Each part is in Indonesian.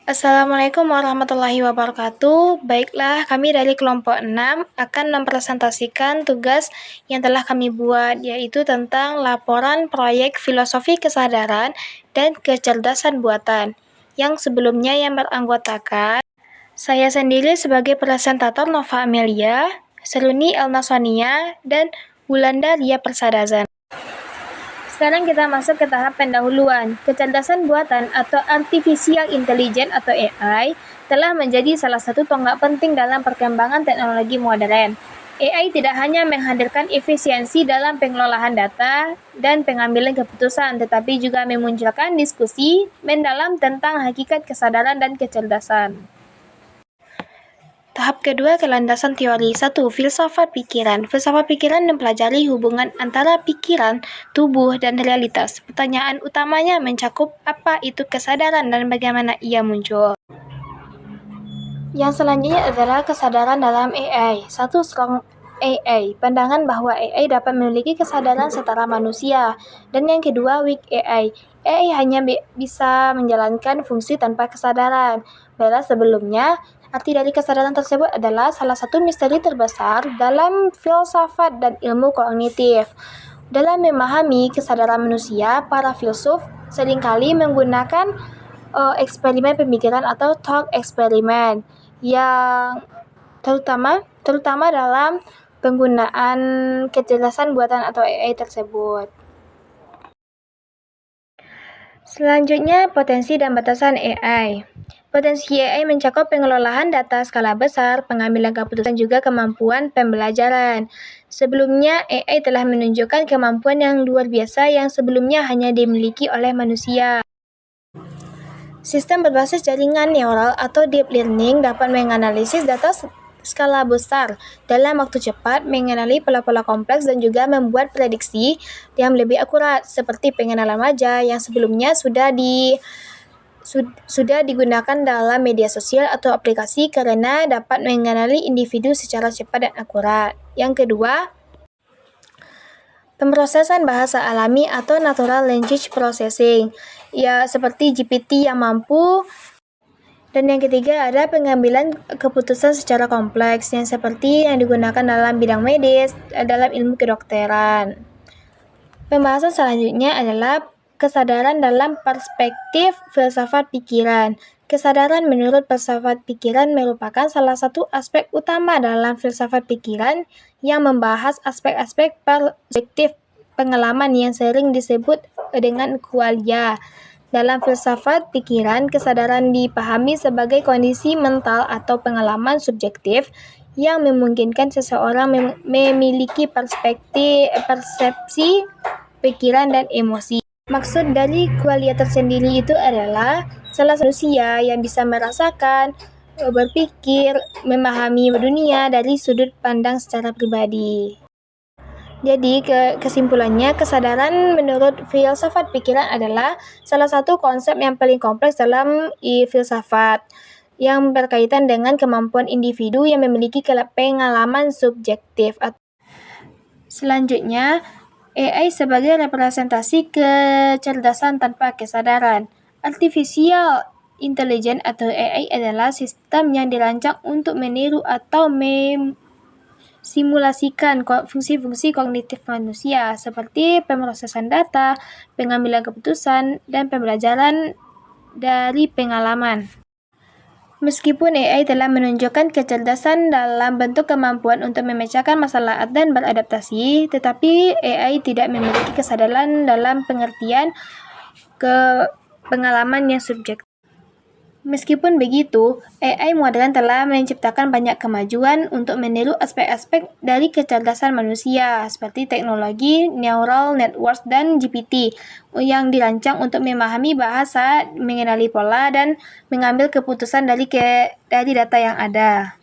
Assalamualaikum warahmatullahi wabarakatuh. Baiklah, kami dari kelompok 6 akan mempresentasikan tugas yang telah kami buat, yaitu tentang laporan proyek filosofi kesadaran dan kecerdasan buatan. Yang sebelumnya yang beranggotakan, saya sendiri sebagai presentator Nova Amelia, Seruni Elnasonia, dan Wulanda Ria Persadazan. Sekarang kita masuk ke tahap pendahuluan. Kecerdasan buatan atau Artificial Intelligence atau AI telah menjadi salah satu tonggak penting dalam perkembangan teknologi modern. AI tidak hanya menghadirkan efisiensi dalam pengelolaan data dan pengambilan keputusan, tetapi juga memunculkan diskusi mendalam tentang hakikat kesadaran dan kecerdasan. Tahap kedua, kelandasan teori. 1. Filsafat pikiran. Filsafat pikiran mempelajari hubungan antara pikiran, tubuh, dan realitas. Pertanyaan utamanya mencakup apa itu kesadaran dan bagaimana ia muncul. Yang selanjutnya adalah kesadaran dalam AI. 1. Strong AI. Pandangan bahwa AI dapat memiliki kesadaran setara manusia. Dan yang kedua, weak AI. AI hanya bisa menjalankan fungsi tanpa kesadaran. Padahal sebelumnya, arti dari kesadaran tersebut adalah salah satu misteri terbesar dalam filsafat dan ilmu kognitif. Dalam memahami kesadaran manusia, para filsuf seringkali menggunakan eksperimen pemikiran atau thought eksperimen yang terutama dalam penggunaan kecerdasan buatan atau AI tersebut. Selanjutnya, potensi dan batasan AI. Potensi AI mencakup pengelolaan data skala besar, pengambilan keputusan, juga kemampuan pembelajaran. Sebelumnya, AI telah menunjukkan kemampuan yang luar biasa yang sebelumnya hanya dimiliki oleh manusia. Sistem berbasis jaringan neural atau deep learning dapat menganalisis data skala besar dalam waktu cepat, mengenali pola-pola kompleks, dan juga membuat prediksi yang lebih akurat, seperti pengenalan wajah yang sebelumnya sudah digunakan dalam media sosial atau aplikasi karena dapat mengenali individu secara cepat dan akurat. Yang kedua, pemrosesan bahasa alami atau natural language processing, ya seperti GPT yang mampu. Dan yang ketiga ada pengambilan keputusan secara kompleks yang seperti yang digunakan dalam bidang medis, dalam ilmu kedokteran. Pembahasan selanjutnya adalah kesadaran dalam perspektif filsafat pikiran. Kesadaran menurut filsafat pikiran merupakan salah satu aspek utama dalam filsafat pikiran yang membahas aspek-aspek perspektif pengalaman yang sering disebut dengan qualia. Dalam filsafat pikiran, kesadaran dipahami sebagai kondisi mental atau pengalaman subjektif yang memungkinkan seseorang memiliki persepsi, pikiran, dan emosi. Maksud dari qualia tersendiri itu adalah salah satu manusia yang bisa merasakan, berpikir, memahami dunia dari sudut pandang secara pribadi. Jadi kesimpulannya, kesadaran menurut filsafat pikiran adalah salah satu konsep yang paling kompleks dalam filsafat yang berkaitan dengan kemampuan individu yang memiliki pengalaman subjektif. Selanjutnya, AI sebagai representasi kecerdasan tanpa kesadaran. Artificial Intelligence atau AI adalah sistem yang dirancang untuk meniru atau simulasikan fungsi-fungsi kognitif manusia seperti pemrosesan data, pengambilan keputusan, dan pembelajaran dari pengalaman. Meskipun AI telah menunjukkan kecerdasan dalam bentuk kemampuan untuk memecahkan masalah dan beradaptasi, tetapi AI tidak memiliki kesadaran dalam pengertian pengalaman yang subjektif. Meskipun begitu, AI modern telah menciptakan banyak kemajuan untuk meniru aspek-aspek dari kecerdasan manusia, seperti teknologi neural networks dan GPT, yang dirancang untuk memahami bahasa, mengenali pola, dan mengambil keputusan dari data yang ada.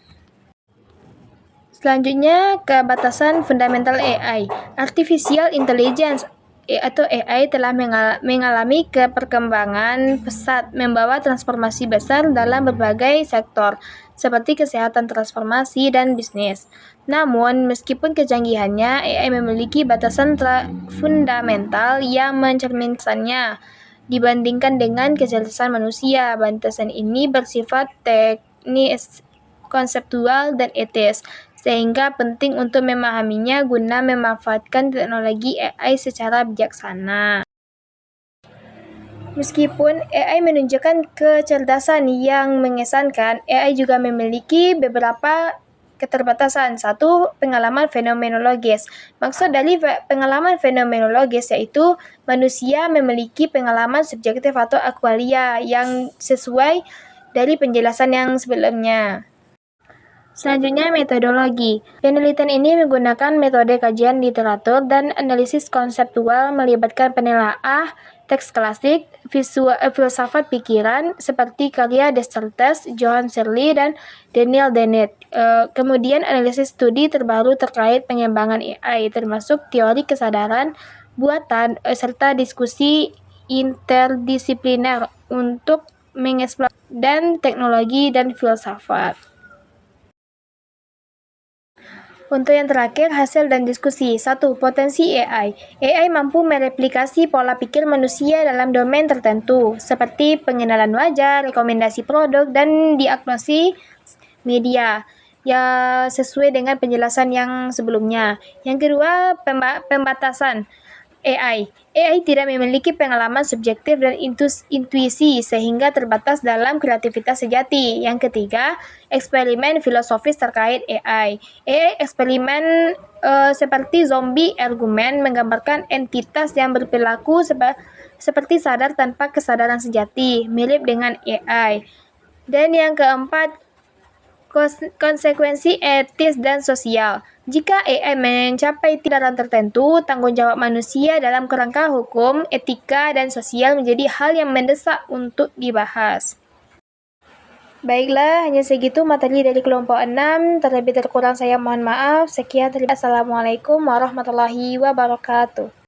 Selanjutnya, kebatasan fundamental AI. Artificial Intelligence atau AI telah mengalami perkembangan pesat, membawa transformasi besar dalam berbagai sektor, seperti kesehatan, transformasi, dan bisnis. Namun, meskipun kecanggihannya, AI memiliki batasan fundamental yang mencerminkannya. dibandingkan dengan kecerdasan manusia. Batasan ini bersifat teknis, konseptual, dan etis, sehingga penting untuk memahaminya guna memanfaatkan teknologi AI secara bijaksana. Meskipun AI menunjukkan kecerdasan yang mengesankan, AI juga memiliki beberapa keterbatasan. Satu, pengalaman fenomenologis. Maksud dari pengalaman fenomenologis yaitu manusia memiliki pengalaman subjektif atau akwalia yang sesuai dari penjelasan yang sebelumnya. Selanjutnya, metodologi. Penelitian ini menggunakan metode kajian literatur dan analisis konseptual melibatkan penelaah teks klasik, filsafat pikiran, seperti karya Descartes, Johann Searle, dan Daniel Dennett. Kemudian, analisis studi terbaru terkait pengembangan AI, termasuk teori kesadaran buatan, serta diskusi interdisipliner untuk mengeksplorasi dan teknologi dan filsafat. Untuk yang terakhir, hasil dan diskusi. 1. Potensi AI. AI mampu mereplikasi pola pikir manusia dalam domain tertentu, seperti pengenalan wajah, rekomendasi produk, dan diagnosis media, ya sesuai dengan penjelasan yang sebelumnya. Yang kedua, pembatasan AI. AI tidak memiliki pengalaman subjektif dan intuisi sehingga terbatas dalam kreativitas sejati. Yang ketiga, eksperimen filosofis terkait AI. AI eksperimen seperti zombie argumen menggambarkan entitas yang berperilaku seperti sadar tanpa kesadaran sejati, mirip dengan AI. Dan yang keempat, konsekuensi etis dan sosial. Jika AI mencapai tataran tertentu, tanggung jawab manusia dalam kerangka hukum, etika, dan sosial menjadi hal yang mendesak untuk dibahas. Baiklah, hanya segitu materi dari kelompok 6. Terlebih terkurang saya mohon maaf. Sekian, Assalamualaikum warahmatullahi wabarakatuh.